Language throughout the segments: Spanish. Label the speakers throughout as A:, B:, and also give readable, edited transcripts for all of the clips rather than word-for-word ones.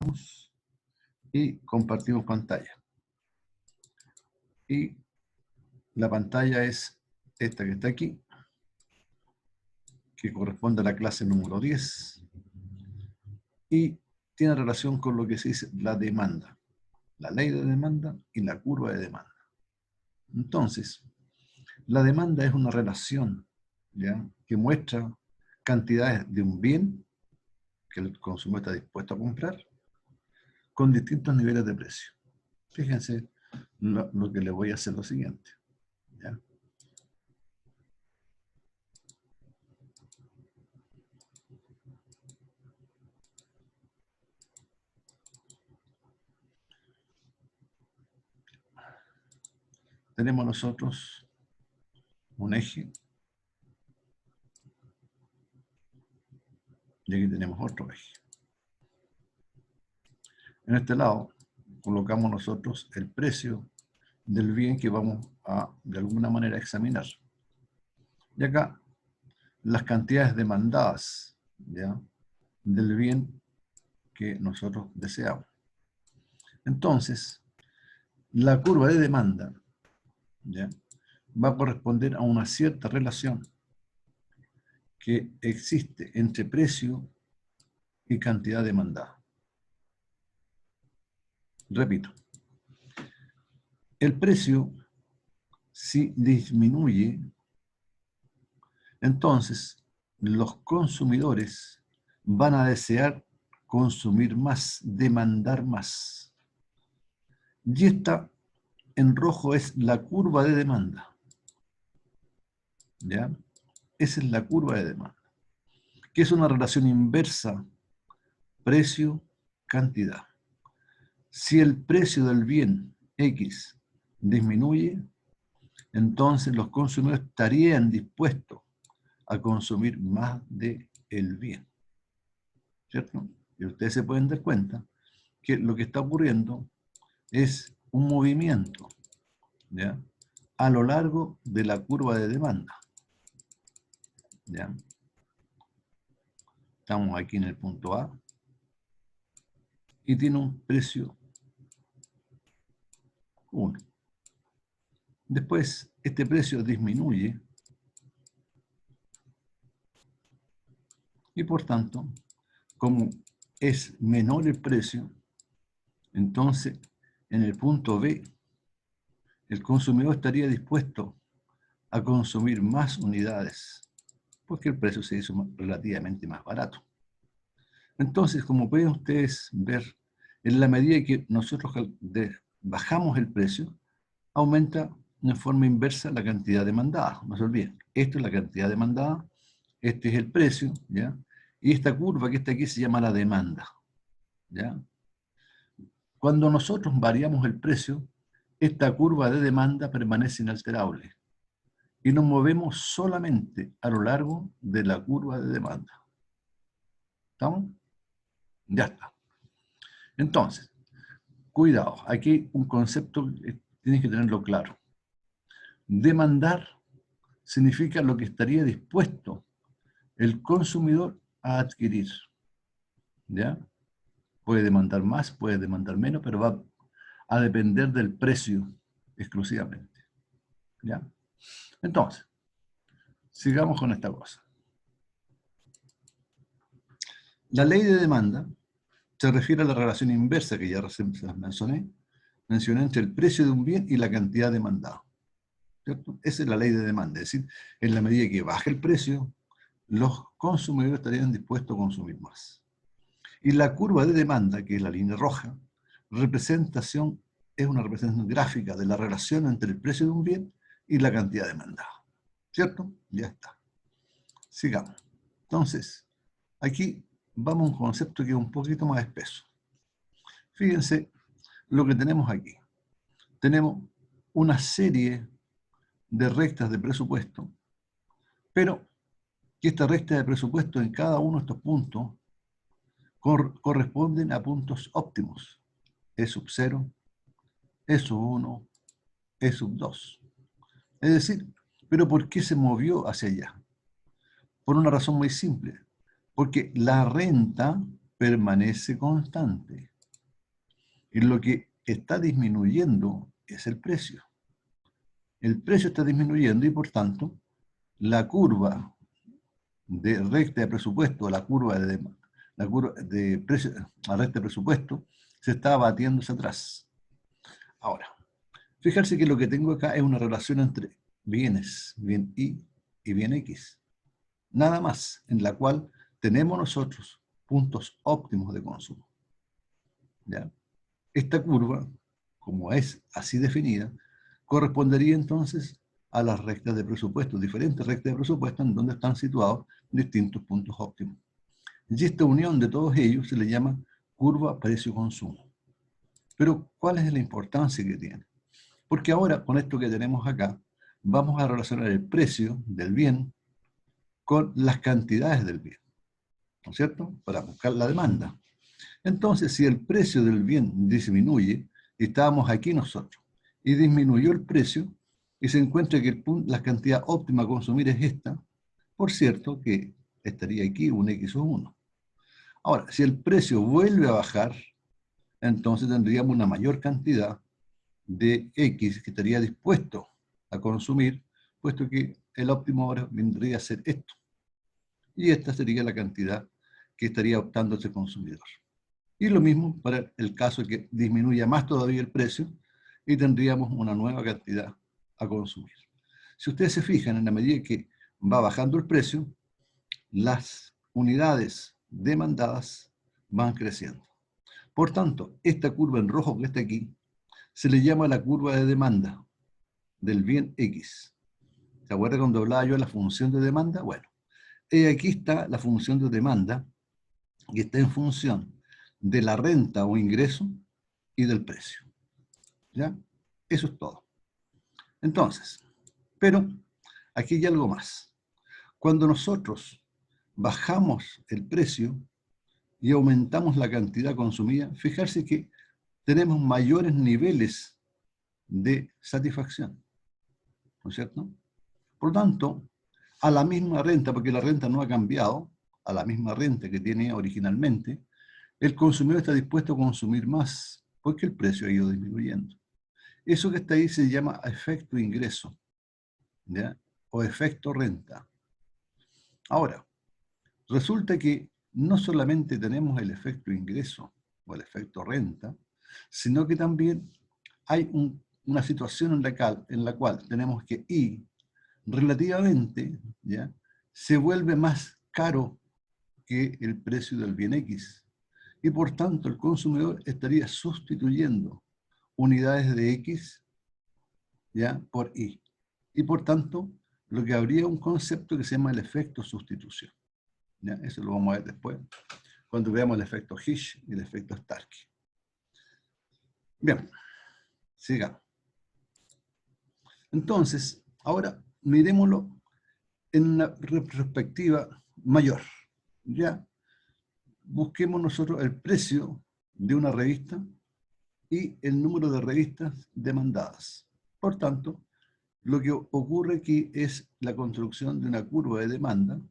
A: Vamos y compartimos pantalla. Y la pantalla es esta que está aquí, que corresponde a la clase número 10 y tiene relación con lo que se dice la demanda, la ley de demanda y la curva de demanda. Entonces, la demanda es una relación, ¿ya?, que muestra cantidades de un bien que el consumidor está dispuesto a comprar con distintos niveles de precio. Fíjense lo que le voy a hacer lo siguiente, ¿ya? Tenemos nosotros un eje y aquí tenemos otro eje. En este lado colocamos nosotros el precio del bien que vamos a, de alguna manera, examinar. Y acá las cantidades demandadas, ¿ya?, del bien que nosotros deseamos. Entonces, la curva de demanda, ¿ya?, va a corresponder a una cierta relación que existe entre precio y cantidad demandada. Repito, el precio, si disminuye, entonces los consumidores van a desear consumir más, demandar más. Y esta en rojo es la curva de demanda, ¿ya? Esa es la curva de demanda, que es una relación inversa precio-cantidad. Si el precio del bien X disminuye, entonces los consumidores estarían dispuestos a consumir más del bien, ¿cierto? Y ustedes se pueden dar cuenta que lo que está ocurriendo es un movimiento, ¿ya?, a lo largo de la curva de demanda, ¿ya? Estamos aquí en el punto A y tiene un precio 1. Después, este precio disminuye y, por tanto, como es menor el precio, entonces, en el punto B, el consumidor estaría dispuesto a consumir más unidades, porque el precio se hizo relativamente más barato. Entonces, como pueden ustedes ver, en la medida que nosotros bajamos el precio, aumenta de forma inversa la cantidad demandada. No se olviden, esto es la cantidad demandada, este es el precio, ¿ya? Y esta curva que está aquí se llama la demanda, ¿ya? Cuando nosotros variamos el precio, esta curva de demanda permanece inalterable y nos movemos solamente a lo largo de la curva de demanda. ¿Estamos? Ya está. Entonces, cuidado, aquí hay un concepto que tienes que tenerlo claro. Demandar significa lo que estaría dispuesto el consumidor a adquirir, ¿ya? Puede demandar más, puede demandar menos, pero va a depender del precio exclusivamente, ¿ya? Entonces, sigamos con esta cosa. La ley de demanda se refiere a la relación inversa que ya recién mencioné entre el precio de un bien y la cantidad demandada, ¿cierto? Esa es la ley de demanda, es decir, en la medida que baje el precio, los consumidores estarían dispuestos a consumir más. Y la curva de demanda, que es la línea roja, es una representación gráfica de la relación entre el precio de un bien y la cantidad demandada, ¿cierto? Ya está. Sigamos. Entonces, aquí vamos a un concepto que es un poquito más espeso. Fíjense lo que tenemos aquí. Tenemos una serie de rectas de presupuesto, pero que esta recta de presupuesto en cada uno de estos puntos corresponden a puntos óptimos. E sub 0, E sub 1, E sub 2. Es decir, ¿pero por qué se movió hacia allá? Por una razón muy simple. Porque la renta permanece constante. Y lo que está disminuyendo es el precio. El precio está disminuyendo y por tanto la curva de recta de presupuesto, la curva de precio a recta de presupuesto se está batiendo hacia atrás. Ahora, fíjense que lo que tengo acá es una relación entre bienes, bien Y y bien X. Nada más, en la cual tenemos nosotros puntos óptimos de consumo. ¿Ya? Esta curva, como es así definida, correspondería entonces a las rectas de presupuesto, diferentes rectas de presupuesto en donde están situados distintos puntos óptimos. Y esta unión de todos ellos se le llama curva precio-consumo. Pero, ¿cuál es la importancia que tiene? Porque ahora, con esto que tenemos acá, vamos a relacionar el precio del bien con las cantidades del bien, ¿no es cierto? Para buscar la demanda. Entonces, si el precio del bien disminuye, y estábamos aquí nosotros, y disminuyó el precio, y se encuentra que la cantidad óptima a consumir es esta, por cierto que estaría aquí un X1. Ahora, si el precio vuelve a bajar, entonces tendríamos una mayor cantidad de X que estaría dispuesto a consumir, puesto que el óptimo ahora vendría a ser esto. Y esta sería la cantidad que estaría optando ese consumidor. Y lo mismo para el caso de que disminuya más todavía el precio y tendríamos una nueva cantidad a consumir. Si ustedes se fijan, en la medida que va bajando el precio, las unidades demandadas van creciendo. Por tanto, esta curva en rojo que está aquí se le llama la curva de demanda del bien X. ¿Se acuerdan cuando hablaba yo de la función de demanda? Bueno, aquí está la función de demanda que está en función de la renta o ingreso y del precio. ¿Ya? Eso es todo. Entonces, pero aquí hay algo más. Cuando nosotros bajamos el precio y aumentamos la cantidad consumida, fijarse que tenemos mayores niveles de satisfacción. ¿No es cierto? Por lo tanto, a la misma renta, porque la renta no ha cambiado, a la misma renta que tiene originalmente, el consumidor está dispuesto a consumir más, porque el precio ha ido disminuyendo. Eso que está ahí se llama efecto ingreso, ¿ya? O efecto renta. Ahora, resulta que no solamente tenemos el efecto ingreso o el efecto renta, sino que también hay una situación en la cual tenemos que Y relativamente, ¿ya?, se vuelve más caro que el precio del bien X. Y por tanto el consumidor estaría sustituyendo unidades de X, ¿ya?, por Y. Y por tanto, lo que habría un concepto que se llama el efecto sustitución. ¿Ya? Eso lo vamos a ver después, cuando veamos el efecto Hitch y el efecto Stark. Bien, sigamos. Entonces, ahora miremoslo en una perspectiva mayor. Ya busquemos nosotros el precio de una revista y el número de revistas demandadas. Por tanto, lo que ocurre aquí es la construcción de una curva de demanda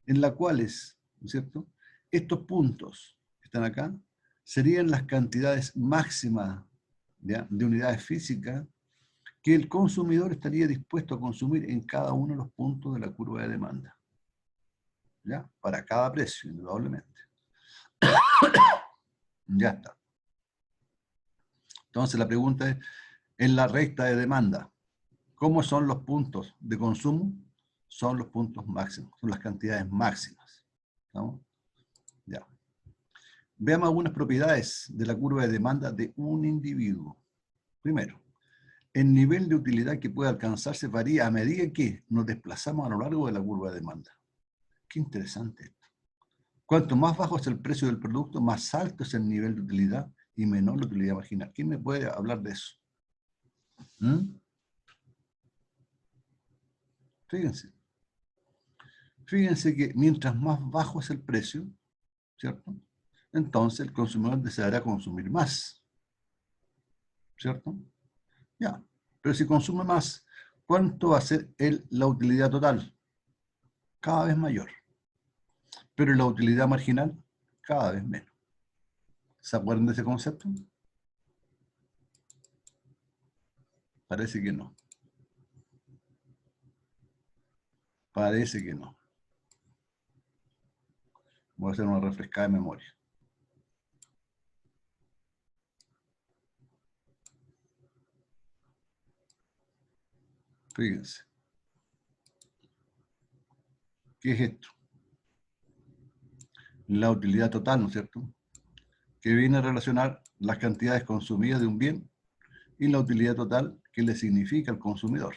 A: en la cual ¿no es cierto?, estos puntos que están acá serían las cantidades máximas, ¿ya?, de unidades físicas que el consumidor estaría dispuesto a consumir en cada uno de los puntos de la curva de demanda, ¿ya?, para cada precio, indudablemente. Ya está. Entonces la pregunta es, en la recta de demanda, ¿cómo son los puntos de consumo? Son los puntos máximos, son las cantidades máximas. ¿Estamos? Ya. Veamos algunas propiedades de la curva de demanda de un individuo. Primero, el nivel de utilidad que puede alcanzarse varía a medida que nos desplazamos a lo largo de la curva de demanda. Qué interesante esto. Cuanto más bajo es el precio del producto, más alto es el nivel de utilidad y menor la utilidad marginal. ¿Quién me puede hablar de eso? Fíjense. Fíjense que mientras más bajo es el precio, ¿cierto?, entonces el consumidor deseará consumir más, ¿cierto? Ya, pero si consume más, ¿cuánto va a ser la utilidad total? Cada vez mayor. Pero la utilidad marginal, cada vez menos. ¿Se acuerdan de ese concepto? Parece que no. Parece que no. Voy a hacer una refrescada de memoria. Fíjense. ¿Qué es esto? La utilidad total, ¿no es cierto? Que viene a relacionar las cantidades consumidas de un bien y la utilidad total que le significa al consumidor.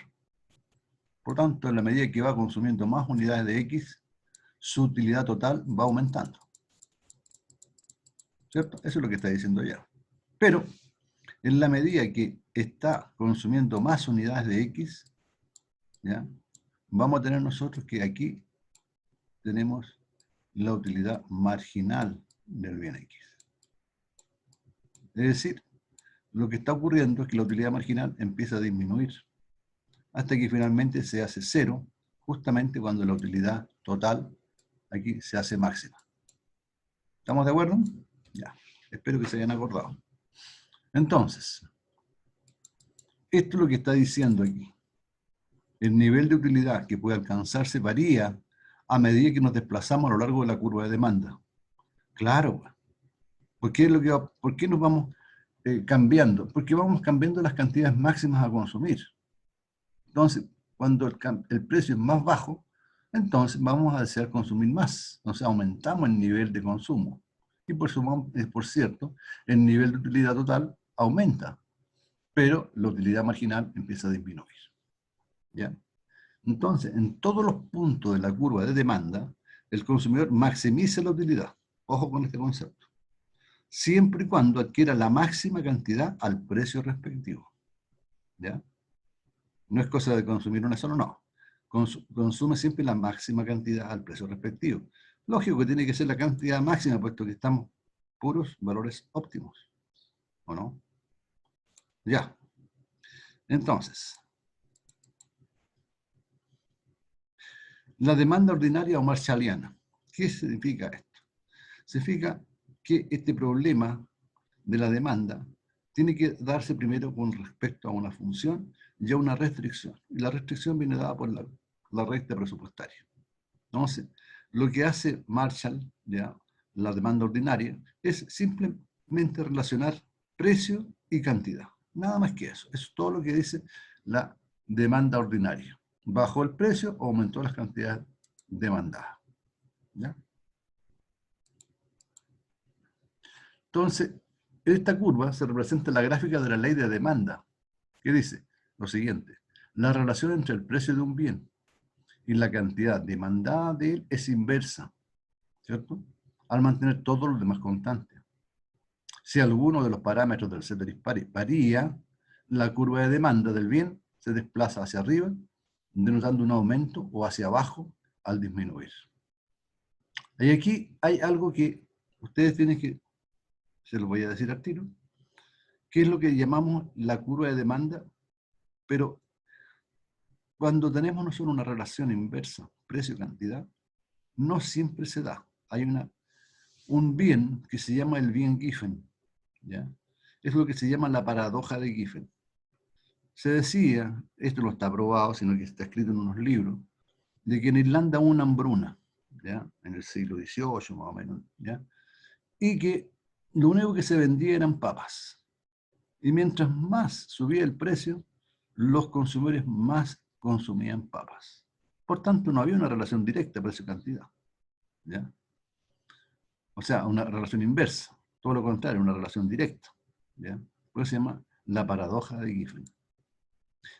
A: Por tanto, en la medida que va consumiendo más unidades de X, su utilidad total va aumentando. ¿Cierto? Eso es lo que está diciendo ya. Pero, en la medida que está consumiendo más unidades de X, ¿ya? Vamos a tener nosotros que aquí tenemos la utilidad marginal del bien X. Es decir, lo que está ocurriendo es que la utilidad marginal empieza a disminuir hasta que finalmente se hace cero, justamente cuando la utilidad total aquí se hace máxima. ¿Estamos de acuerdo? Ya, espero que se hayan acordado. Entonces, esto es lo que está diciendo aquí. El nivel de utilidad que puede alcanzarse varía a medida que nos desplazamos a lo largo de la curva de demanda. Claro, ¿por qué nos vamos cambiando? Porque vamos cambiando las cantidades máximas a consumir. Entonces, cuando el precio es más bajo, entonces vamos a desear consumir más. Entonces aumentamos el nivel de consumo. Y por cierto, el nivel de utilidad total aumenta, pero la utilidad marginal empieza a disminuir. ¿Ya? Entonces, en todos los puntos de la curva de demanda, el consumidor maximiza la utilidad. Ojo con este concepto. Siempre y cuando adquiera la máxima cantidad al precio respectivo. ¿Ya? No es cosa de consumir una sola, no. Consume siempre la máxima cantidad al precio respectivo. Lógico que tiene que ser la cantidad máxima, puesto que estamos puros valores óptimos. ¿O no? Ya. Entonces, la demanda ordinaria o marshalliana. ¿Qué significa esto? Significa que este problema de la demanda tiene que darse primero con respecto a una función y a una restricción. Y la restricción viene dada por la recta presupuestaria. Entonces, lo que hace Marshall, ¿ya?, la demanda ordinaria, es simplemente relacionar precio y cantidad. Nada más que eso. Eso es todo lo que dice la demanda ordinaria. Bajó el precio, aumentó las cantidades demandadas. ¿Ya? Entonces, en esta curva se representa la gráfica de la ley de demanda, que dice lo siguiente: la relación entre el precio de un bien y la cantidad demandada de él es inversa, ¿cierto? Al mantener todos los demás constantes. Si alguno de los parámetros del ceteris paribus varía, la curva de demanda del bien se desplaza hacia arriba, denotando un aumento, o hacia abajo al disminuir. Y aquí hay algo que ustedes tienen que, se lo voy a decir al tiro, que es lo que llamamos la curva de demanda, pero cuando tenemos nosotros una relación inversa, precio-cantidad, no siempre se da. Hay un bien que se llama el bien Giffen, ¿ya? Es lo que se llama la paradoja de Giffen. Se decía, esto no está probado, sino que está escrito en unos libros, de que en Irlanda hubo una hambruna, ¿ya?, en el siglo XVIII más o menos, ¿ya?, y que lo único que se vendía eran papas. Y mientras más subía el precio, los consumidores más consumían papas. Por tanto, no había una relación directa precio-cantidad, ¿ya? O sea, una relación inversa. Todo lo contrario, una relación directa, ¿ya? Por eso se llama la paradoja de Giffen.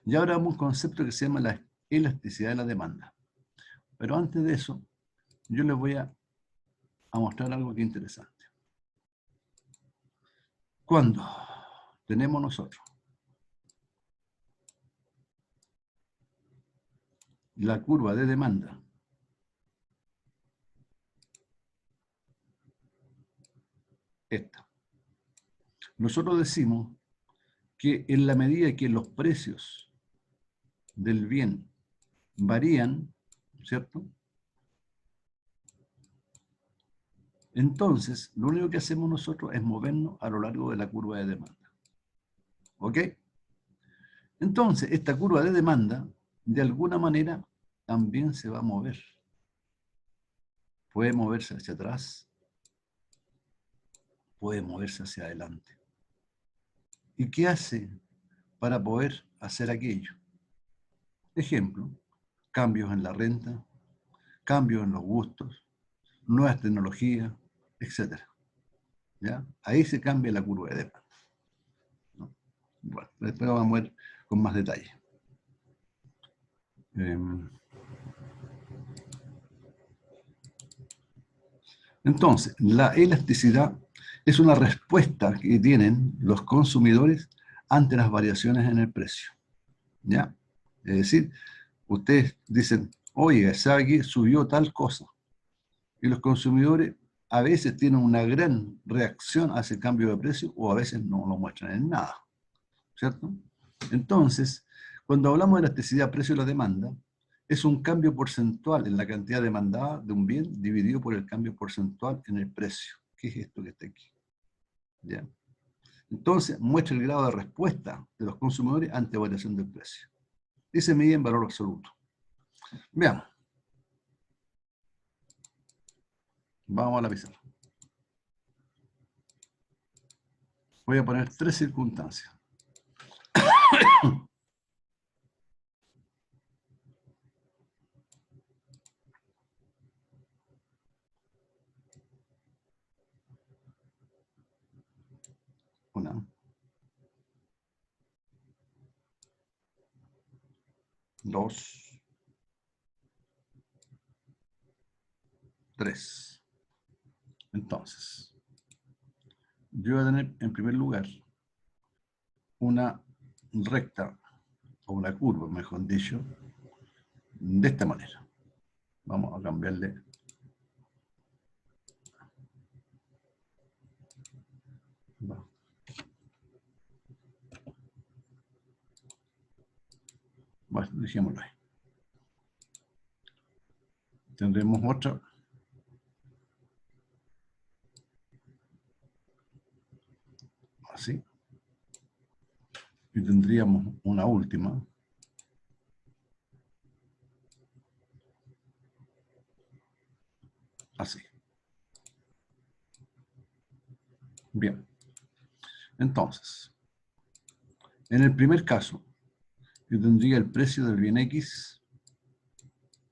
A: Y ahora vamos a un concepto que se llama la elasticidad de la demanda. Pero antes de eso, yo les voy a mostrar algo que es interesante. Cuando tenemos nosotros la curva de demanda esta, nosotros decimos que en la medida que los precios del bien varían, ¿cierto?, entonces lo único que hacemos nosotros es movernos a lo largo de la curva de demanda. ¿Ok? Entonces, esta curva de demanda, de alguna manera, también se va a mover. Puede moverse hacia atrás, puede moverse hacia adelante. ¿Y qué hace para poder hacer aquello? Ejemplo, cambios en la renta, cambios en los gustos, nuevas tecnologías, etc. ¿Ya? Ahí se cambia la curva de demanda, ¿no? Bueno, después vamos a ver con más detalle. Entonces, la elasticidad es una respuesta que tienen los consumidores ante las variaciones en el precio. ¿Ya? Es decir, ustedes dicen, oye, ¿sabe qué? Subió tal cosa. Y los consumidores a veces tienen una gran reacción a ese cambio de precio o a veces no lo muestran en nada. ¿Cierto? Entonces, cuando hablamos de elasticidad precio y la demanda, es un cambio porcentual en la cantidad demandada de un bien dividido por el cambio porcentual en el precio. ¿Qué es esto que está aquí? ¿Ya? Entonces, muestra el grado de respuesta de los consumidores ante variación del precio. Y se mide en valor absoluto. Veamos. Vamos a la pizarra. Voy a poner 3 circunstancias. Una, dos, tres. Entonces, yo voy a tener en primer lugar una recta o una curva, mejor dicho, de esta manera. Vamos a cambiarle. Bueno, dejémoslo ahí. Tendremos otra. Así. Y tendríamos una última. Así. Bien. Entonces, en el primer caso, yo tendría el precio del bien X.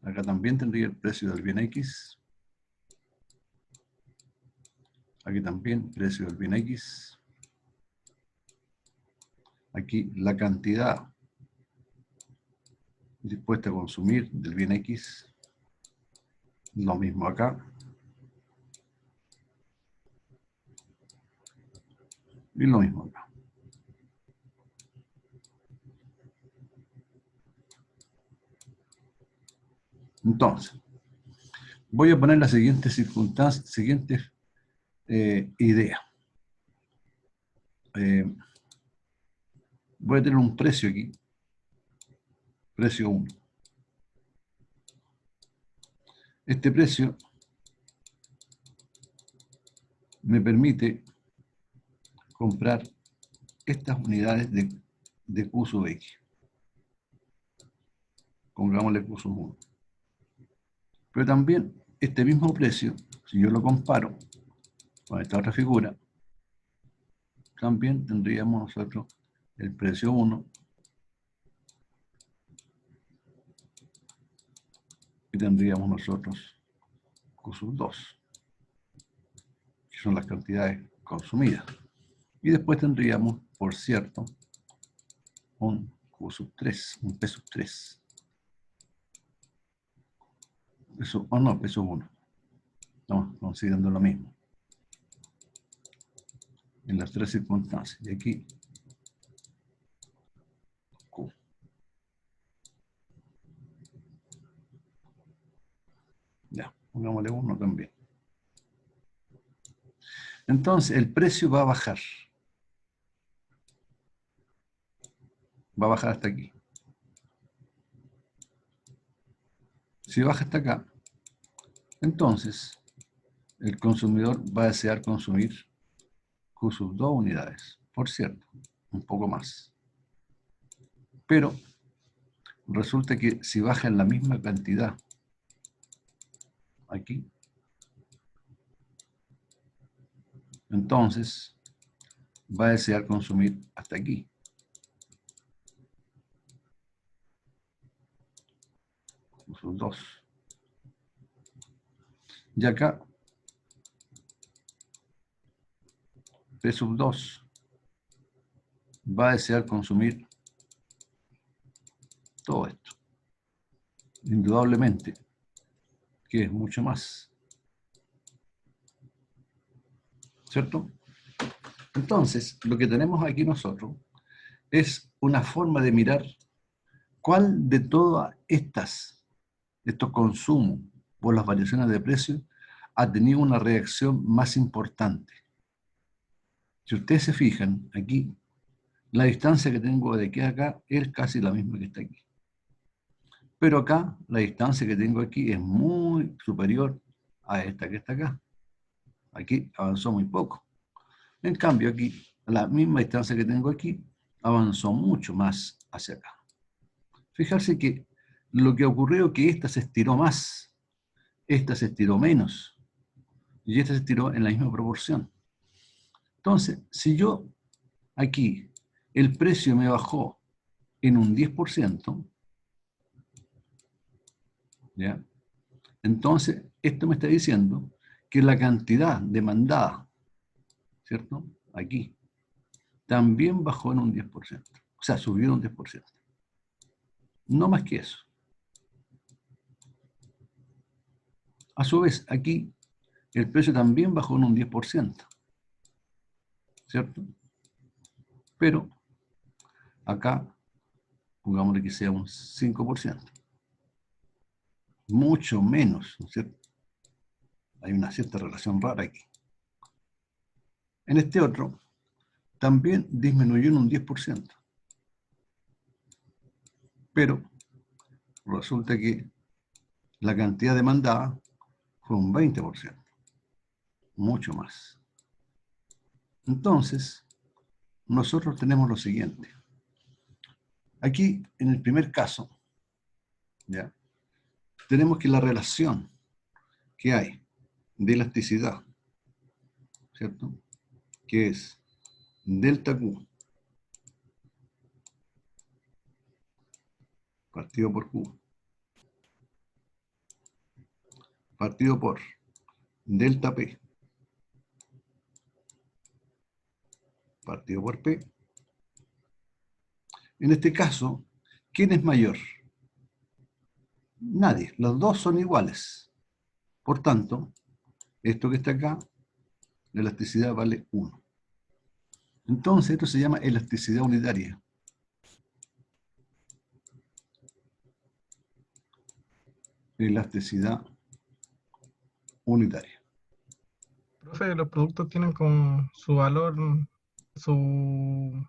A: Acá también tendría el precio del bien X. Aquí también, precio del bien X. Aquí la cantidad dispuesta a consumir del bien X. Lo mismo acá. Y lo mismo acá. Entonces, voy a poner la siguiente circunstancia, siguiente idea. Voy a tener un precio aquí. Precio 1. Este precio me permite comprar estas unidades de Q sub X. Pongámosle Q sub 1. Pero también este mismo precio, si yo lo comparo con esta otra figura, también tendríamos nosotros el precio 1 y tendríamos nosotros Q sub 2, que son las cantidades consumidas. Y después tendríamos, por cierto, un Q sub 3, un P sub 3. Eso, o no, P sub 1. Estamos considerando lo mismo. En las 3 circunstancias. Y aquí, Q. Ya, pongámosle 1 también. Entonces, el precio va a bajar. Va a bajar hasta aquí. Si baja hasta acá, entonces el consumidor va a desear consumir Q sub 2 unidades. Por cierto, un poco más. Pero resulta que si baja en la misma cantidad aquí, entonces va a desear consumir hasta aquí. Son 2. Y acá, P sub 2 va a desear consumir todo esto. Indudablemente, que es mucho más. ¿Cierto? Entonces, lo que tenemos aquí nosotros es una forma de mirar cuál de todas estos consumos por las variaciones de precio ha tenido una reacción más importante. Si ustedes se fijan, aquí, la distancia que tengo de aquí a acá es casi la misma que está aquí. Pero acá, la distancia que tengo aquí es muy superior a esta que está acá. Aquí avanzó muy poco. En cambio, aquí, la misma distancia que tengo aquí, avanzó mucho más hacia acá. Fijarse que lo que ocurrió es que esta se estiró más, esta se estiró menos, y esta se estiró en la misma proporción. Entonces, si yo aquí el precio me bajó en un 10%, ¿ya? Entonces, esto me está diciendo que la cantidad demandada, ¿cierto? Aquí, también bajó en un 10%. O sea, subió en un 10%. No más que eso. A su vez, aquí, el precio también bajó en un 10%, ¿cierto? Pero, acá, pongámosle que sea un 5%. Mucho menos, ¿no es cierto? Hay una cierta relación rara aquí. En este otro, también disminuyó en un 10%. Pero resulta que la cantidad demandada fue un 20%, mucho más. Entonces, nosotros tenemos lo siguiente. Aquí, en el primer caso, ¿ya? Tenemos que la relación que hay de elasticidad, ¿cierto? Que es delta Q partido por Q partido por delta P partido por P. En este caso, ¿quién es mayor? Nadie, los dos son iguales. Por tanto, esto que está acá, la elasticidad vale 1. Entonces, esto se llama elasticidad unitaria. Elasticidad unitaria.
B: Profe, los productos tienen como su valor, su,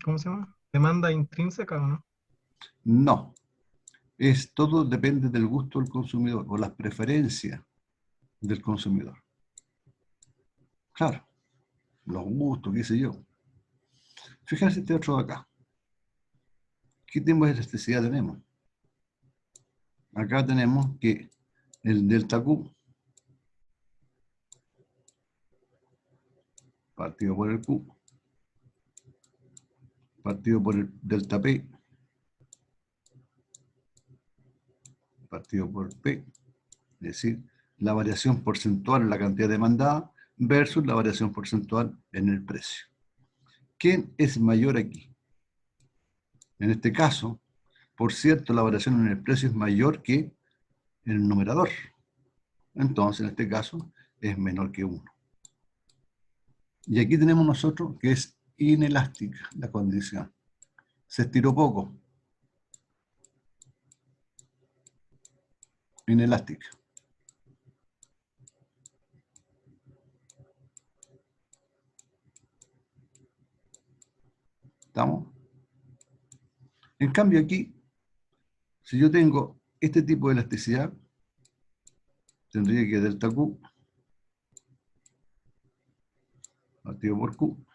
B: ¿cómo se llama? Demanda intrínseca, ¿o no?
A: No, todo depende del gusto del consumidor o las preferencias del consumidor. Claro, los gustos, qué sé yo. Fíjense este otro de acá. ¿Qué tipo de elasticidad tenemos? Acá tenemos que el delta Q partido por el Q partido por el delta P partido por P, es decir, la variación porcentual en la cantidad demandada versus la variación porcentual en el precio. ¿Quién es mayor aquí? En este caso, por cierto, la variación en el precio es mayor que en el numerador. Entonces, en este caso, es menor que 1. Y aquí tenemos nosotros que es inelástica la condición. Se estiró poco. Inelástica. ¿Estamos? En cambio aquí, si yo tengo este tipo de elasticidad, tendría que delta Q partido por Q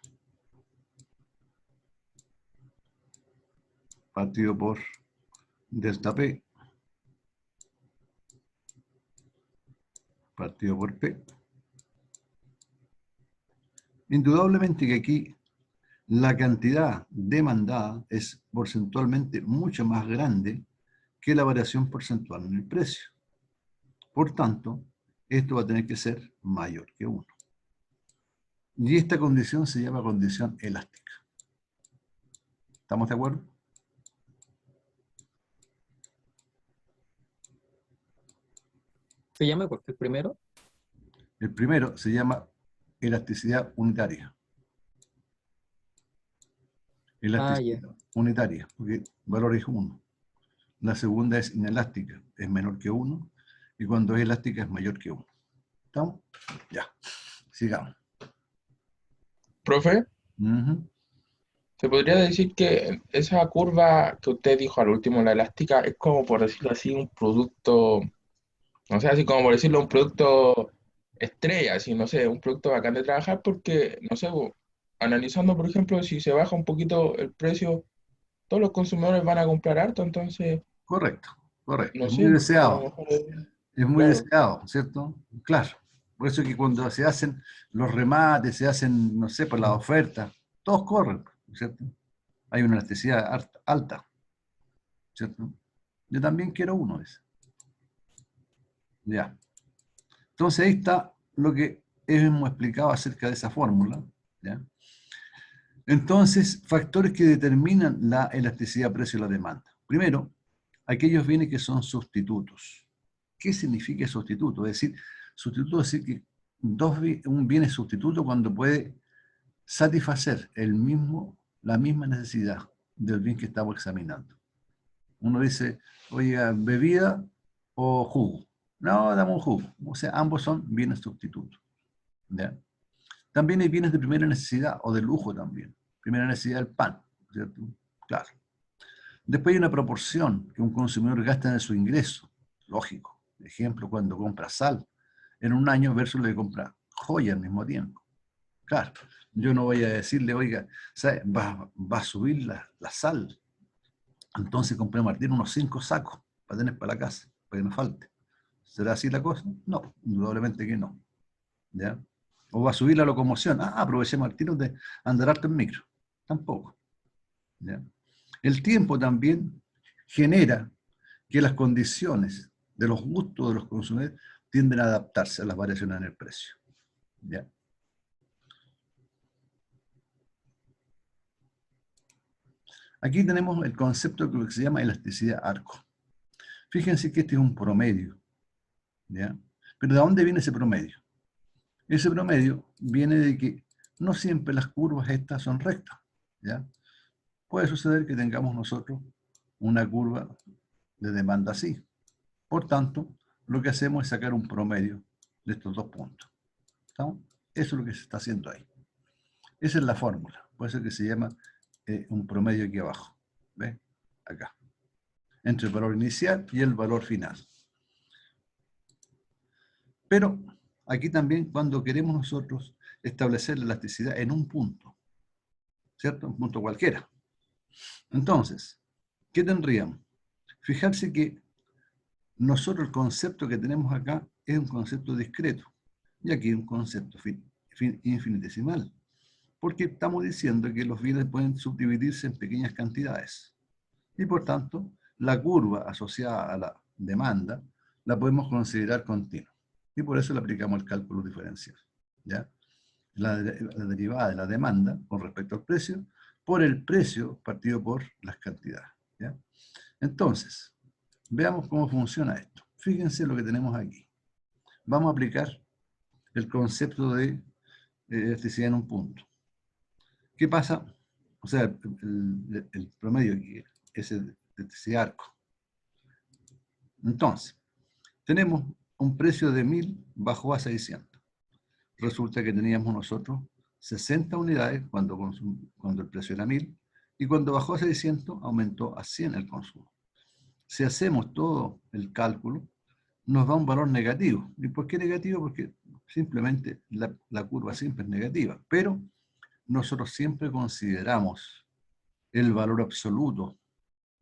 A: partido por delta P partido por P. Indudablemente que aquí la cantidad demandada es porcentualmente mucho más grande que la variación porcentual en el precio. Por tanto, esto va a tener que ser mayor que 1. Y esta condición se llama condición elástica. ¿Estamos de acuerdo?
C: ¿Se llama cuál fue el primero?
A: El primero se llama elasticidad unitaria. Elasticidad unitaria, porque el valor es 1. La segunda es inelástica, es menor que 1. Y cuando es elástica es mayor que 1. ¿Estamos? Ya. Sigamos.
D: Profe,
A: Uh-huh.
D: ¿se podría decir que esa curva que usted dijo al último, la elástica, es como, por decirlo así, un producto, no sé, así como por decirlo, un producto estrella, así, no sé, un producto bacán de trabajar porque, no sé, analizando, por ejemplo, si se baja un poquito el precio, todos los consumidores van a comprar harto, entonces,
A: Correcto, correcto.
D: no
A: Es muy
D: sé, a lo
A: deseado.
D: mejor
A: Es muy
D: claro.
A: deseado, ¿cierto? Claro. Por eso que cuando se hacen los remates, se hacen, no sé, por las ofertas, todos corren, ¿cierto? Hay una elasticidad alta, ¿cierto? Yo también quiero uno de esos. Ya. Entonces ahí está lo que hemos explicado acerca de esa fórmula, ¿ya? Entonces, factores que determinan la elasticidad precio y la demanda. Primero, aquellos bienes que son sustitutos. ¿Qué significa sustituto? Es decir, sustituto es decir que un bien es sustituto cuando puede satisfacer la misma necesidad del bien que estamos examinando. Uno dice, oiga, bebida o jugo. No, dame un jugo. O sea, ambos son bienes sustitutos. ¿Ya? También hay bienes de primera necesidad o de lujo también. Primera necesidad del pan, ¿cierto? Claro. Después hay una proporción que un consumidor gasta en su ingreso. Lógico. Ejemplo, cuando compra sal en un año versus lo que compra joya al mismo tiempo. Claro. Yo no voy a decirle, oiga, ¿sabe? Va a subir la sal. Entonces compré, Martín, unos 5 sacos para tener para la casa, para que no falte. ¿Será así la cosa? No, indudablemente que no. ¿Ya? O va a subir la locomoción. Aprovechemos al tiro de andar harto en micro. Tampoco. ¿Ya? El tiempo también genera que las condiciones de los gustos de los consumidores tienden a adaptarse a las variaciones en el precio. ¿Ya? Aquí tenemos el concepto de lo que se llama elasticidad arco. Fíjense que este es un promedio. ¿Ya? Pero ¿de dónde viene ese promedio? Ese promedio viene de que no siempre las curvas estas son rectas. ¿Ya? Puede suceder que tengamos nosotros una curva de demanda así. Por tanto, lo que hacemos es sacar un promedio de estos dos puntos. ¿Estamos? Eso es lo que se está haciendo ahí. Esa es la fórmula. Por eso que se llama un promedio aquí abajo. ¿Ve? Acá. Entre el valor inicial y el valor final. Pero aquí también cuando queremos nosotros establecer la elasticidad en un punto, ¿cierto? Un punto cualquiera. Entonces, ¿qué tendríamos? Fijarse que nosotros el concepto que tenemos acá es un concepto discreto. Y aquí un concepto infinitesimal. Porque estamos diciendo que los bienes pueden subdividirse en pequeñas cantidades. Y por tanto, la curva asociada a la demanda la podemos considerar continua. Y por eso le aplicamos el cálculo diferencial. ¿Ya? La derivada de la demanda con respecto al precio por el precio partido por las cantidades. ¿Ya? Entonces, veamos cómo funciona esto. Fíjense lo que tenemos aquí. Vamos a aplicar el concepto de elasticidad en un punto. ¿Qué pasa? O sea, el promedio aquí es ese arco. Entonces, tenemos un precio de 1000 bajó a 600. Resulta que teníamos nosotros 60 unidades cuando el precio era 1000 y cuando bajó a 600 aumentó a 100 el consumo. Si hacemos todo el cálculo, nos da un valor negativo. ¿Y por qué negativo? Porque simplemente la curva siempre es negativa. Pero nosotros siempre consideramos el valor absoluto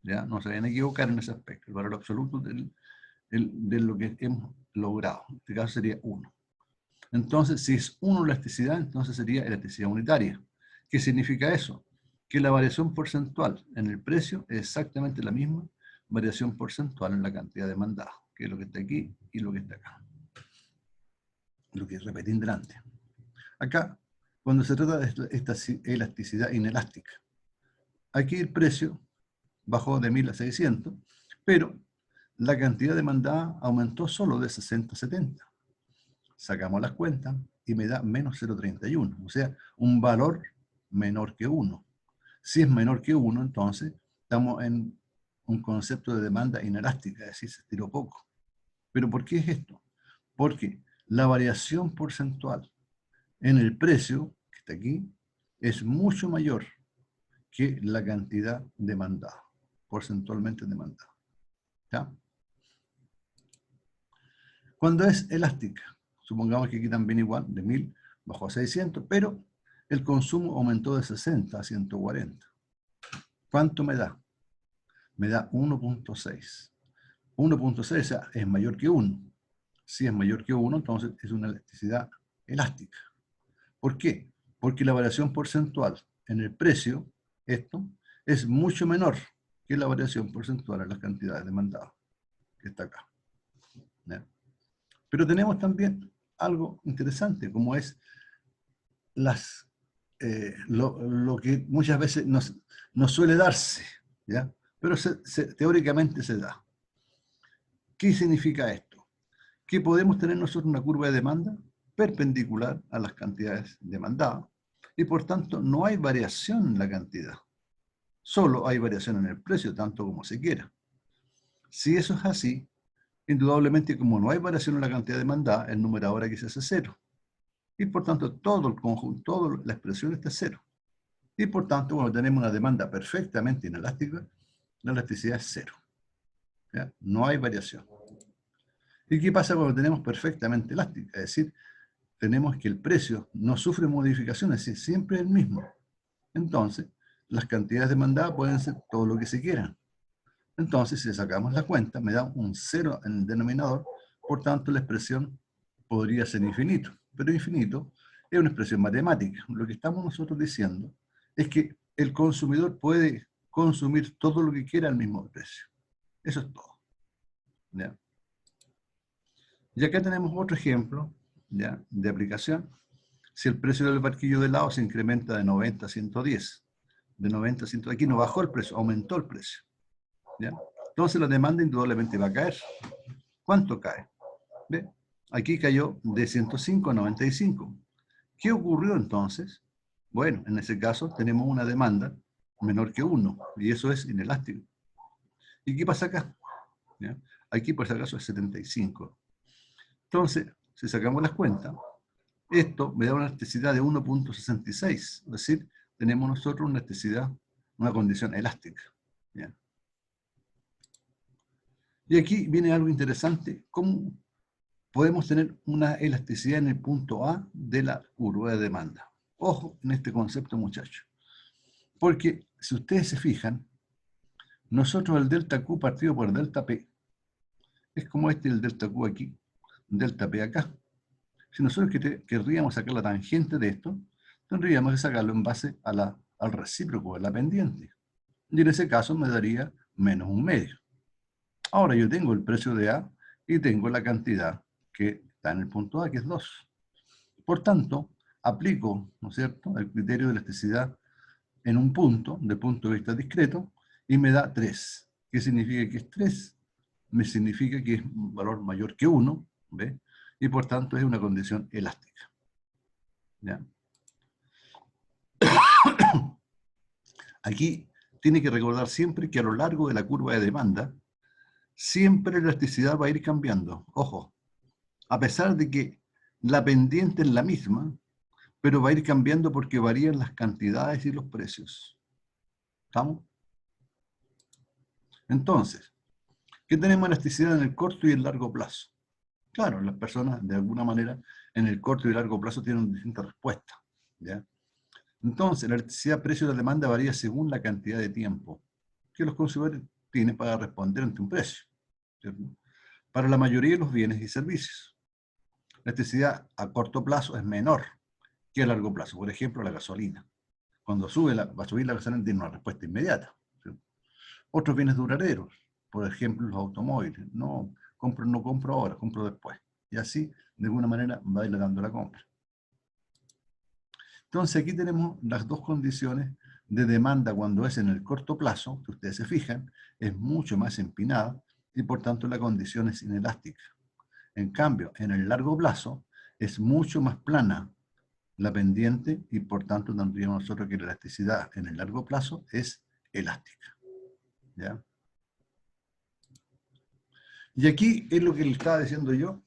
A: ¿ya? No se vayan a equivocar en ese aspecto. El valor absoluto de lo que hemos logrado. En este caso sería 1. Entonces, si es 1 elasticidad, entonces sería elasticidad unitaria. ¿Qué significa eso? Que la variación porcentual en el precio es exactamente la misma variación porcentual en la cantidad demandada, que es lo que está aquí y lo que está acá. Lo que repetí delante. Acá, cuando se trata de esta elasticidad inelástica, aquí el precio bajó de 1000 a 600, pero la cantidad demandada aumentó solo de 60 a 70. Sacamos las cuentas y me da menos 0,31, o sea, un valor menor que 1. Si es menor que 1, entonces estamos en un concepto de demanda inelástica, es decir, se estiró poco. ¿Pero por qué es esto? Porque la variación porcentual en el precio, que está aquí, es mucho mayor que la cantidad demandada, porcentualmente demandada. ¿Ya? Cuando es elástica, supongamos que aquí también igual, de 1000 bajó a 600, pero el consumo aumentó de 60 a 140. ¿Cuánto me da? Me da 1.6. 1.6, o sea, es mayor que 1. Si es mayor que 1, entonces es una elasticidad elástica. ¿Por qué? Porque la variación porcentual en el precio, esto, es mucho menor que la variación porcentual en las cantidades demandadas, que está acá. ¿Ya? Pero tenemos también algo interesante, como es lo que muchas veces no suele darse, ¿ya? Pero teóricamente se da. ¿Qué significa esto? Que podemos tener nosotros una curva de demanda perpendicular a las cantidades demandadas y por tanto no hay variación en la cantidad. Solo hay variación en el precio, tanto como se quiera. Si eso es así, indudablemente como no hay variación en la cantidad demandada, el numerador aquí se hace 0. Y por tanto todo el conjunto, toda la expresión está 0. Y por tanto, cuando tenemos una demanda perfectamente inelástica, la elasticidad es 0. ¿Ya? No hay variación. ¿Y qué pasa cuando tenemos perfectamente elástica? Es decir, tenemos que el precio no sufre modificaciones, es siempre el mismo. Entonces, las cantidades demandadas pueden ser todo lo que se quieran. Entonces, si sacamos la cuenta, me da un 0 en el denominador, por tanto, la expresión podría ser infinito. Pero infinito es una expresión matemática. Lo que estamos nosotros diciendo es que el consumidor puede consumir todo lo que quiera al mismo precio. Eso es todo. ¿Ya? Y acá tenemos otro ejemplo, ¿ya?, de aplicación. Si el precio del barquillo de helado se incrementa de 90 a 110, de 90 a 110, aquí no bajó el precio, aumentó el precio. ¿Ya? Entonces la demanda indudablemente va a caer. ¿Cuánto cae? ¿Ve? Aquí cayó de 105 a 95. ¿Qué ocurrió entonces? Bueno, en ese caso tenemos una demanda menor que 1, y eso es inelástico. ¿Y qué pasa acá? ¿Ya? Aquí por si acaso es 75. Entonces, si sacamos las cuentas, esto me da una elasticidad de 1.66, es decir, tenemos nosotros una elasticidad, una condición elástica. ¿Ya? Y aquí viene algo interesante, cómo podemos tener una elasticidad en el punto A de la curva de demanda. Ojo en este concepto, muchachos. Porque si ustedes se fijan, nosotros el delta Q partido por delta P, es como el delta Q aquí, delta P acá. Si nosotros querríamos sacar la tangente de esto, tendríamos que sacarlo en base al recíproco de la pendiente. Y en ese caso me daría menos 1/2. Ahora yo tengo el precio de A y tengo la cantidad que está en el punto A, que es 2. Por tanto, aplico, ¿no es cierto?, el criterio de elasticidad en un punto, de punto de vista discreto, y me da 3. ¿Qué significa que es 3? Me significa que es un valor mayor que 1, ¿ve? Y por tanto es una condición elástica. ¿Ya? Aquí tiene que recordar siempre que a lo largo de la curva de demanda, siempre la elasticidad va a ir cambiando. Ojo, a pesar de que la pendiente es la misma, pero va a ir cambiando porque varían las cantidades y los precios. ¿Estamos? Entonces, ¿qué tenemos elasticidad en el corto y el largo plazo? Claro, las personas, de alguna manera, en el corto y largo plazo tienen distintas respuestas. ¿Ya? Entonces, la elasticidad precio de la demanda varía según la cantidad de tiempo. ¿Ok? que los consumidores tienen para responder ante un precio, ¿cierto? Para la mayoría de los bienes y servicios. La elasticidad a corto plazo es menor que a largo plazo. Por ejemplo, la gasolina. Cuando va a subir la gasolina, tiene una respuesta inmediata, ¿cierto? Otros bienes duraderos, por ejemplo, los automóviles. No compro ahora, compro después. Y así, de alguna manera, va dilatando la compra. Entonces, aquí tenemos las dos condiciones de demanda cuando es en el corto plazo, que ustedes se fijan, es mucho más empinada y por tanto la condición es inelástica. En cambio, en el largo plazo es mucho más plana la pendiente y por tanto tendríamos nosotros que la elasticidad en el largo plazo es elástica. ¿Ya? Y aquí es lo que le estaba diciendo yo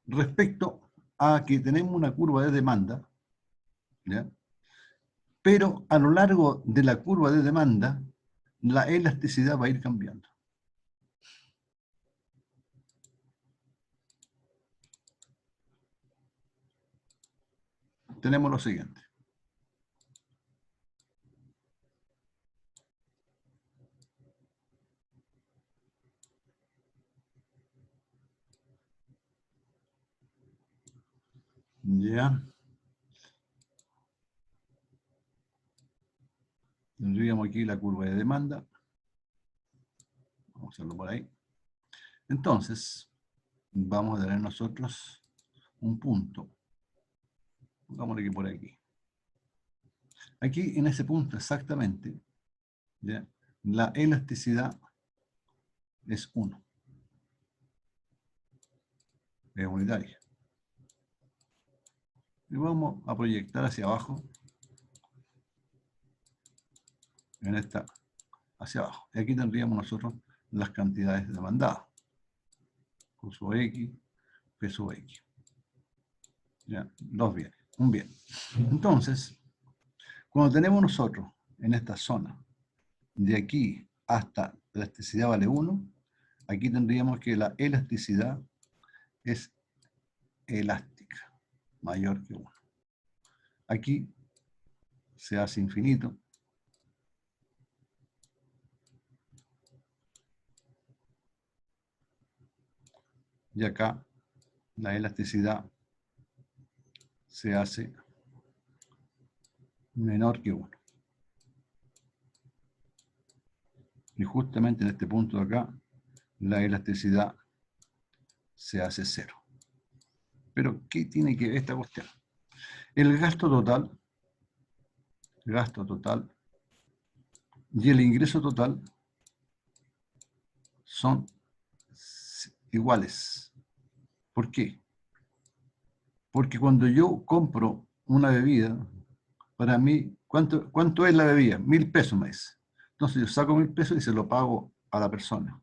A: respecto a que tenemos una curva de demanda, ¿ya? Pero a lo largo de la curva de demanda, la elasticidad va a ir cambiando. Tenemos lo siguiente. Ya. Tendríamos aquí la curva de demanda. Vamos a hacerlo por ahí. Entonces, vamos a tener nosotros un punto. Pongámosle que por aquí. Aquí, en ese punto exactamente, ¿ya? La elasticidad es 1. Es unitaria. Y vamos a proyectar hacia abajo, en esta, hacia abajo. Y aquí tendríamos nosotros las cantidades demandadas. Q sub X, P sub X. ¿Ya? Dos bienes, un bien. Entonces, cuando tenemos nosotros en esta zona, de aquí hasta la elasticidad vale 1, aquí tendríamos que la elasticidad es elástica, mayor que 1. Aquí se hace infinito. Y acá la elasticidad se hace menor que 1. Y justamente en este punto de acá, la elasticidad se hace 0. Pero, ¿qué tiene que ver esta cuestión? El gasto total y el ingreso total son iguales. ¿Por qué? Porque cuando yo compro una bebida, para mí, ¿cuánto es la bebida? 1.000 pesos me dice. Entonces yo saco 1.000 pesos y se lo pago a la persona,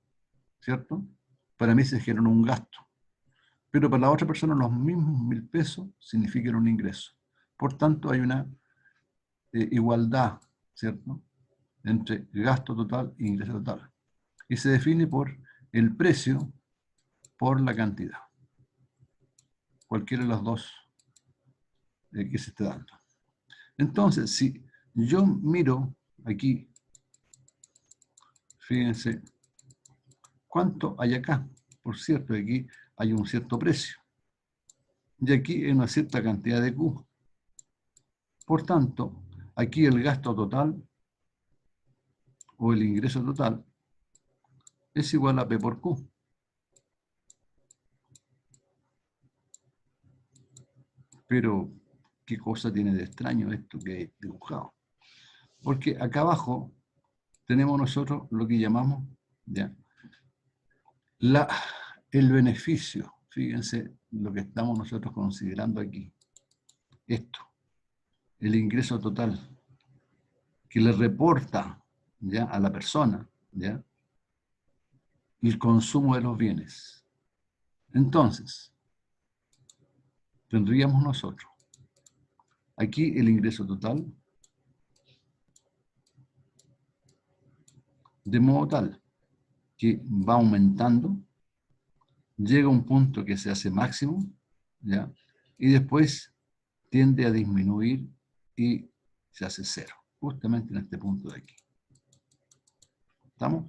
A: ¿cierto? Para mí se genera un gasto. Pero para la otra persona los mismos 1.000 pesos significan un ingreso. Por tanto, hay una igualdad, ¿cierto?, entre gasto total e ingreso total. Y se define por el precio por la cantidad. Cualquiera de los dos que se esté dando. Entonces, si yo miro aquí, fíjense, ¿cuánto hay acá? Por cierto, aquí hay un cierto precio. Y aquí hay una cierta cantidad de Q. Por tanto, aquí el gasto total o el ingreso total es igual a P por Q. Pero, ¿qué cosa tiene de extraño esto que he dibujado? Porque acá abajo tenemos nosotros lo que llamamos, ¿ya?, el beneficio. Fíjense lo que estamos nosotros considerando aquí. Esto, el ingreso total que le reporta, ¿ya?, a la persona, ¿ya?, y el consumo de los bienes. Entonces, tendríamos nosotros aquí el ingreso total de modo tal que va aumentando, llega a un punto que se hace máximo, ¿ya?, y después tiende a disminuir y se hace 0, justamente en este punto de aquí. ¿Estamos?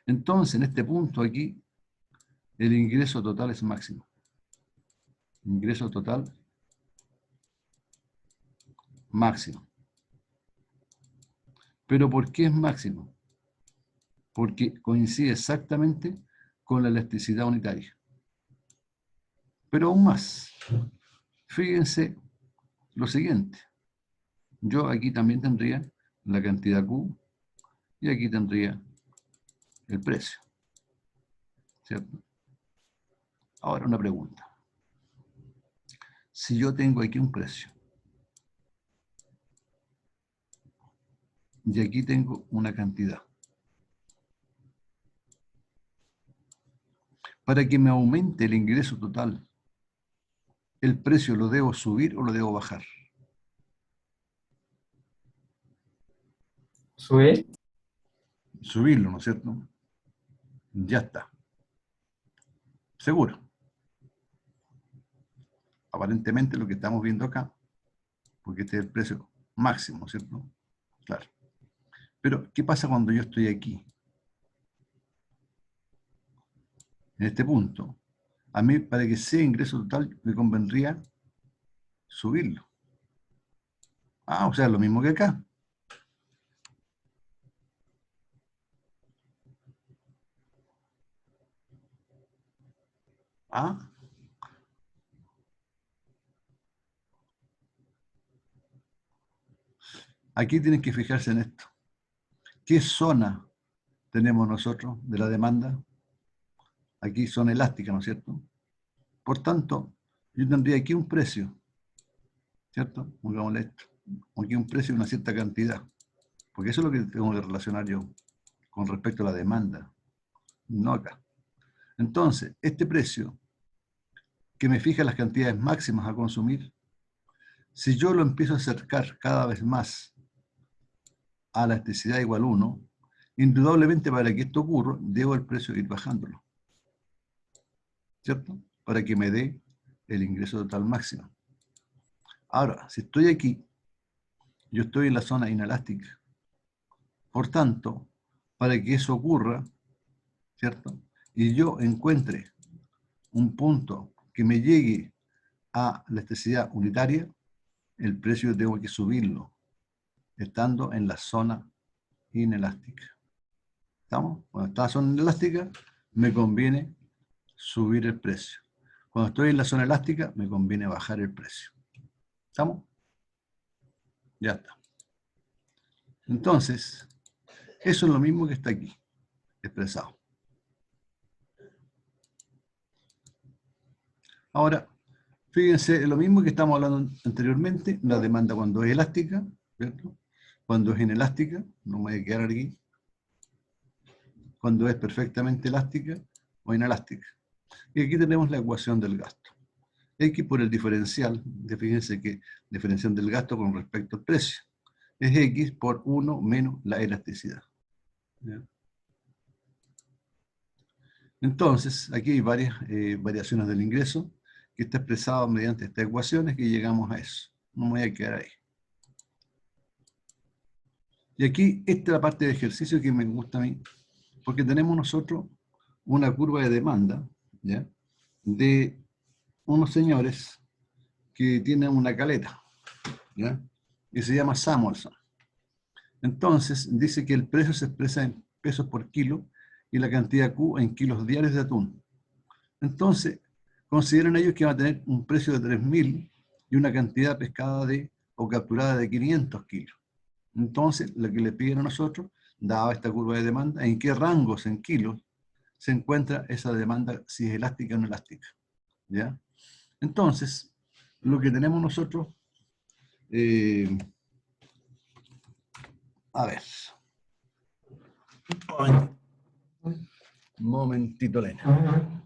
A: Entonces, en este punto aquí, el ingreso total es máximo. Ingreso total máximo. ¿Pero por qué es máximo? Porque coincide exactamente con la elasticidad unitaria. Pero aún más, fíjense lo siguiente. Yo aquí también tendría la cantidad Q y aquí tendría el precio. ¿Cierto? Ahora una pregunta. Si yo tengo aquí un precio y aquí tengo una cantidad, para que me aumente el ingreso total, ¿el precio lo debo subir o lo debo bajar?
C: Sube.
A: Subirlo, ¿no es cierto? Ya está. Seguro. Aparentemente lo que estamos viendo acá, porque este es el precio máximo, ¿cierto? Claro. Pero, ¿qué pasa cuando yo estoy aquí? En este punto. A mí, para que sea ingreso total, me convendría subirlo. Ah, o sea, lo mismo que acá. Ah, aquí tienen que fijarse en esto. ¿Qué zona tenemos nosotros de la demanda? Aquí zona elástica, ¿no es cierto? Por tanto, yo tendría aquí un precio, ¿cierto? Pongámosle esto. Aquí un precio y una cierta cantidad. Porque eso es lo que tengo que relacionar yo con respecto a la demanda, no acá. Entonces, este precio que me fija las cantidades máximas a consumir, si yo lo empiezo a acercar cada vez más a la elasticidad igual 1, indudablemente para que esto ocurra, debo el precio ir bajándolo, ¿cierto? Para que me dé el ingreso total máximo. Ahora, si estoy aquí, yo estoy en la zona inelástica. Por tanto, para que eso ocurra, ¿cierto? Y yo encuentre un punto que me llegue a la elasticidad unitaria, el precio tengo que subirlo, estando en la zona inelástica. ¿Estamos? Cuando está en la zona inelástica, me conviene subir el precio. Cuando estoy en la zona elástica, me conviene bajar el precio. ¿Estamos? Ya está. Entonces, eso es lo mismo que está aquí, expresado. Ahora, fíjense, lo mismo que estamos hablando anteriormente, la demanda cuando es elástica, ¿cierto? Cuando es inelástica, no me voy a quedar aquí. Cuando es perfectamente elástica o inelástica. Y aquí tenemos la ecuación del gasto. X por el diferencial, fíjense que diferencial del gasto con respecto al precio, es X por 1 menos la elasticidad. ¿Ya? Entonces, aquí hay varias variaciones del ingreso que está expresado mediante estas ecuaciones que llegamos a eso. No me voy a quedar ahí. Y aquí, esta es la parte de ejercicio que me gusta a mí, porque tenemos nosotros una curva de demanda, ¿ya? De unos señores que tienen una caleta, ¿ya? Y se llama Samuelson. Entonces, dice que el precio se expresa en pesos por kilo y la cantidad Q en kilos diarios de atún. Entonces, consideran ellos que va a tener un precio de 3.000 y una cantidad pescada o capturada de 500 kilos. Entonces, lo que le piden a nosotros, dada esta curva de demanda, en qué rangos en kilos se encuentra esa demanda, si es elástica o no elástica. ¿Ya? Entonces, lo que tenemos nosotros, a ver, un momentito, Elena.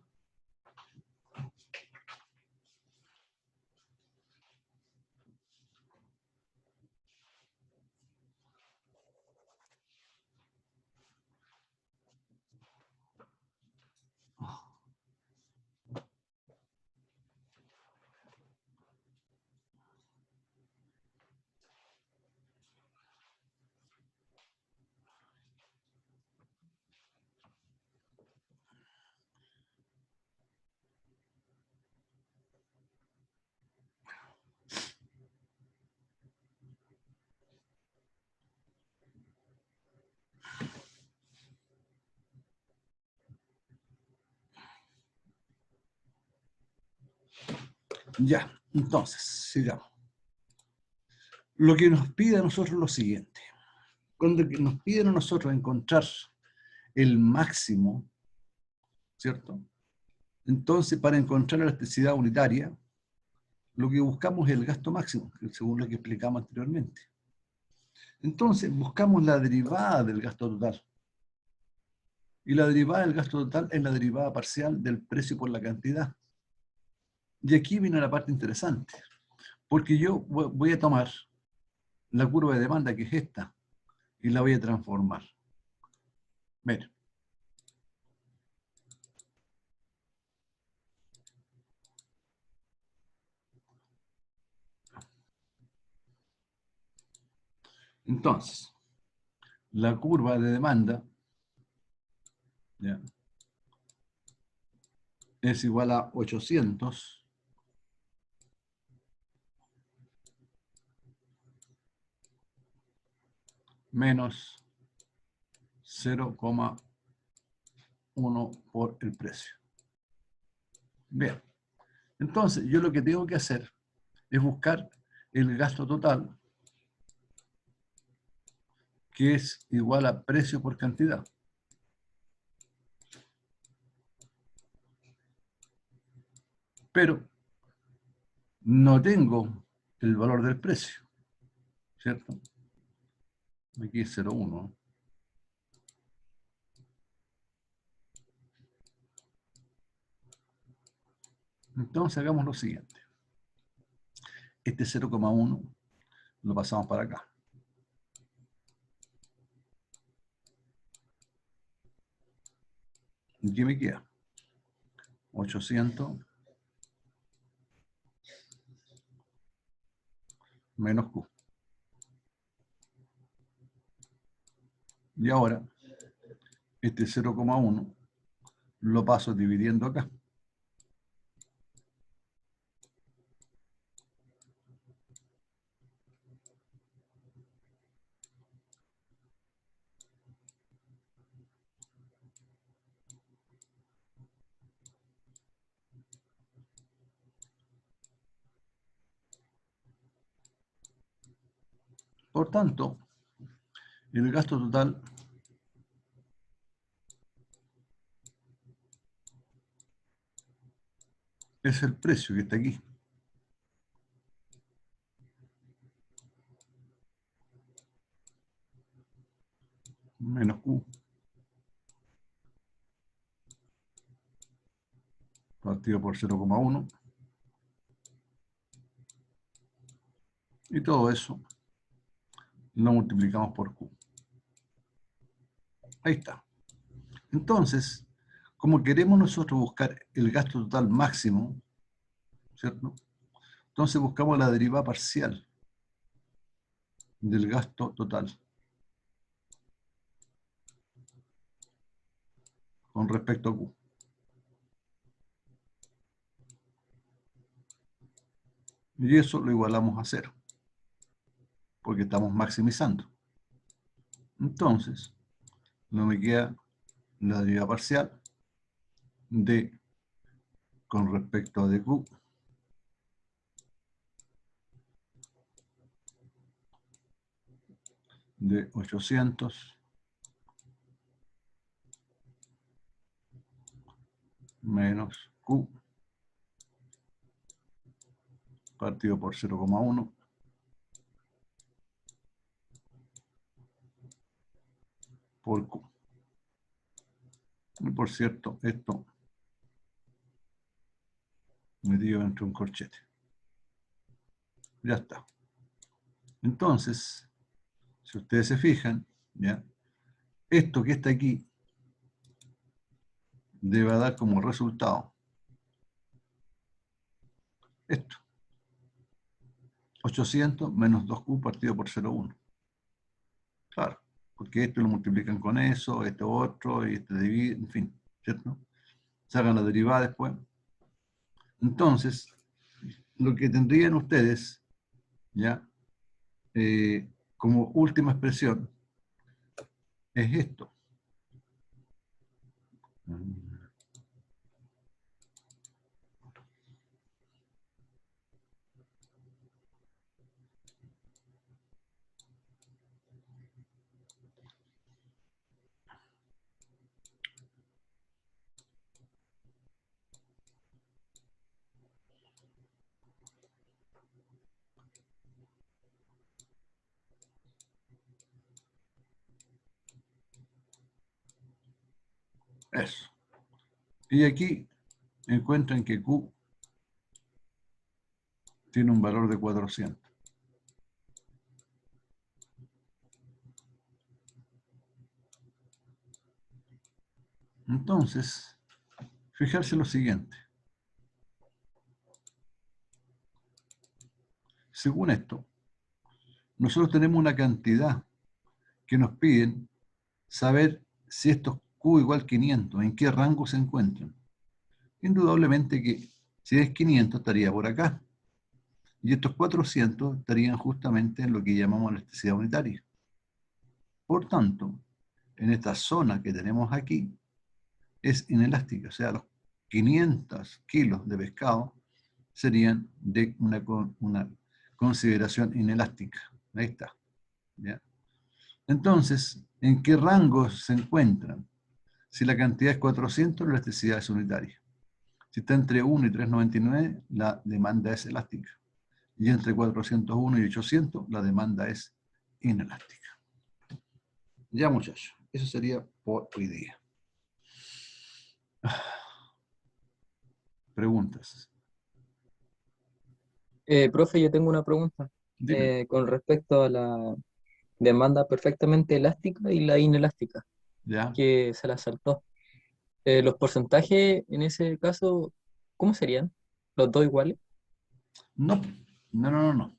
A: Ya, entonces, sigamos. Lo que nos pide a nosotros es lo siguiente. Cuando nos piden a nosotros encontrar el máximo, ¿cierto? Entonces, para encontrar la elasticidad unitaria, lo que buscamos es el gasto máximo, según lo que explicamos anteriormente. Entonces, buscamos la derivada del gasto total. Y la derivada del gasto total es la derivada parcial del precio por la cantidad. Y aquí viene la parte interesante, porque yo voy a tomar la curva de demanda, que es esta, y la voy a transformar. Miren. Entonces, la curva de demanda, ¿ya?, es igual a 800 menos 0,1 por el precio. Bien, entonces yo lo que tengo que hacer es buscar el gasto total, que es igual a precio por cantidad. Pero no tengo el valor del precio, ¿cierto? Aquí es 0,1. Entonces hagamos lo siguiente. Este 0,1 lo pasamos para acá. ¿Y qué me queda? 800 menos Q. Y ahora, este 0,1 lo paso dividiendo acá. Por tanto, el gasto total es el precio que está aquí. Menos Q partido por 0,1. Y todo eso lo multiplicamos por Q. Ahí está. Entonces, como queremos nosotros buscar el gasto total máximo, ¿cierto? Entonces buscamos la derivada parcial del gasto total con respecto a Q. Y eso lo igualamos a 0, porque estamos maximizando. Entonces, no me queda la derivada parcial de con respecto a dq de 800 menos Q partido por 0,1 por Q. Y por cierto, esto metido entre un corchete. Ya está. Entonces, si ustedes se fijan, ¿ya?, esto que está aquí debe dar como resultado esto. 800 menos 2Q partido por 0,1. Claro, porque esto lo multiplican con eso, este otro, y este divide, en fin, ¿cierto? Sacan la derivada después. Entonces, lo que tendrían ustedes, ¿ya?, como última expresión, es esto. Eso. Y aquí encuentran que Q tiene un valor de 400. Entonces, fijarse lo siguiente. Según esto, nosotros tenemos una cantidad que nos piden saber si estos Q igual 500, en qué rango se encuentran. Indudablemente que si es 500 estaría por acá. Y estos 400 estarían justamente en lo que llamamos elasticidad unitaria. Por tanto, en esta zona que tenemos aquí, es inelástica. O sea, los 500 kilos de pescado serían de una consideración inelástica. Ahí está. ¿Ya? Entonces, ¿en qué rango se encuentran? Si la cantidad es 400, la elasticidad es unitaria. Si está entre 1 y 399, la demanda es elástica. Y entre 401 y 800, la demanda es inelástica. Ya, muchachos, eso sería por hoy día. Preguntas.
C: Profe, yo tengo una pregunta
A: Dime.
C: con respecto a la demanda perfectamente elástica y la inelástica,
A: ¿Ya?
C: que se la saltó. Los porcentajes en ese caso, ¿cómo serían? ¿Los dos iguales?
A: No, no.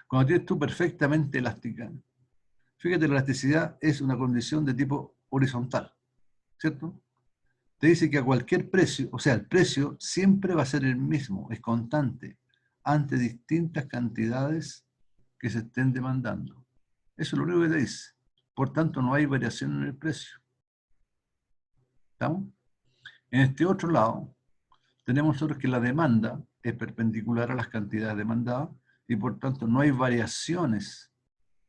A: Cuando tienes tú perfectamente elástica, fíjate, la elasticidad es una condición de tipo horizontal, ¿cierto? Te dice que a cualquier precio, o sea, el precio siempre va a ser el mismo, es constante, ante distintas cantidades que se estén demandando. Eso es lo único que te dice. Por tanto, no hay variación en el precio. ¿Estamos? En este otro lado, tenemos nosotros que la demanda es perpendicular a las cantidades demandadas y por tanto no hay variaciones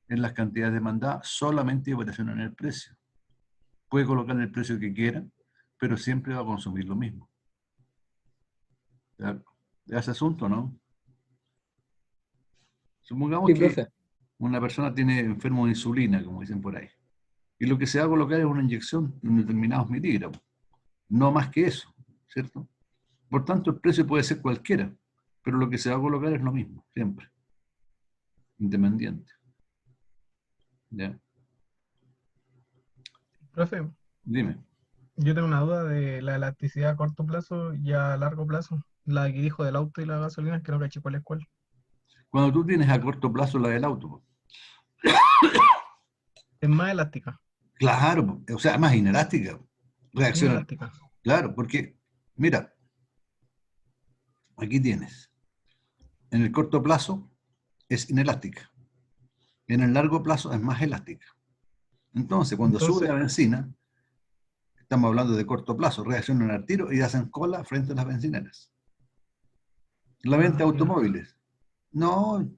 A: en las cantidades demandadas, solamente hay variación en el precio. Puede colocar el precio que quiera, pero siempre va a consumir lo mismo. ¿Ya? ¿Ese asunto, no? Supongamos
C: Sí,
A: que
C: profe.
A: una persona tiene enfermo de insulina, como dicen por ahí, y lo que se va a colocar es una inyección de determinados miligramos, no más que eso, ¿cierto? Por tanto, el precio puede ser cualquiera, pero lo que se va a colocar es lo mismo, siempre, independiente. ¿Ya?
B: Profe,
A: Dime.
B: yo tengo una duda de la elasticidad a corto plazo y a largo plazo. La que dijo del auto y la gasolina, que no caché cuál es cuál.
A: Cuando tú tienes a corto plazo la del auto,
B: Es más elástica.
A: claro, o sea, más inelástica, reacciona.
B: Inelástica.
A: Claro, porque, mira, aquí tienes, en el corto plazo es inelástica, en el largo plazo es más elástica. Entonces, cuando sube
B: Entonces,
A: la benzina, estamos hablando de corto plazo, reaccionan al tiro y hacen cola frente a las bencineras. La venta de
B: ya.
A: automóviles. No,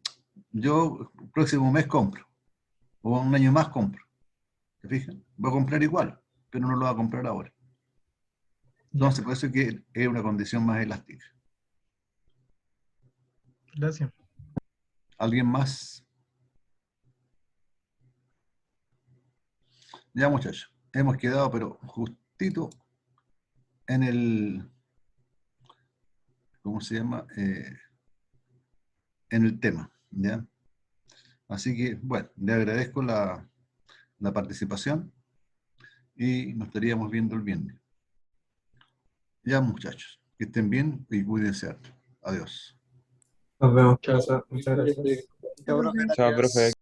A: yo el próximo mes compro, o un año más compro. ¿Te fijas? Voy a comprar igual, pero no lo voy a comprar ahora.
B: Ya.
A: Entonces, por eso es que es una condición más elástica.
B: Gracias.
A: ¿Alguien más? Ya, muchachos, hemos quedado, pero justito en el, ¿cómo se llama? En el tema, ¿ya? Así que, bueno, le agradezco la participación y nos estaríamos viendo el viernes. Ya, muchachos, que estén bien y cuídense harto. Adiós.
B: Nos vemos,
C: Chao.
B: profesor. Muchas gracias.
D: Chao, profe.